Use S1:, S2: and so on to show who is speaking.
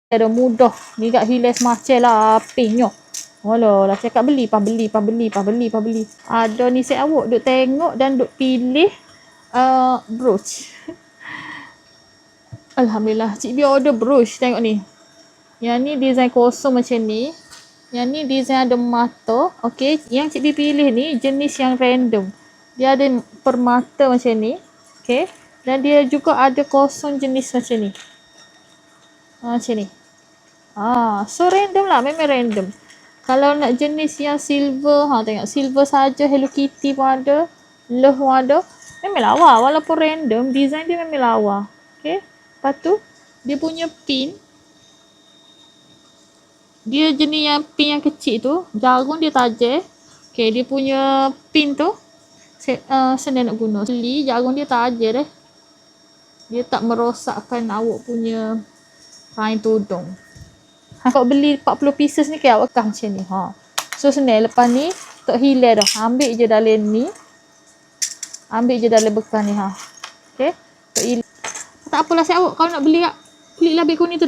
S1: Ada mudah. Ni kat hilang semacam lah. Apingnya. Walau lah cakap beli. Ada ni saya awak duk tengok dan duk pilih brooch. Alhamdulillah. Cik Bia order brooch. Tengok ni. Yang ni design kosong macam ni. Yang ni design ada mata. Okey. Yang Cik Bia pilih ni jenis yang random. Dia ada permata macam ni. Okey. Dan dia juga ada kosong jenis macam ni. Macam ni. So random lah. Memang random. Kalau nak jenis yang silver. Tengok. Silver saja. Hello Kitty pun ada. Love pun ada. Memang lawa. Walaupun random. Design dia memang lawa. Okay. Lepas tu. Dia punya pin. Dia jenis yang pin yang kecil tu. Jarum dia tajam. Okay. Dia punya pin tu. Senang nak guna. Jarum dia tajam deh. Dia tak merosakkan awak punya kain tudung. Kalau beli 40 pieces ni ke awak kah macam ni. So senang. Lepas ni tak hilang dah. Ambil je dalam ni. Ambil je dalam bekas ni. Okay. Tak apalah saya awak kalau nak beli lah beg kuning tu dah.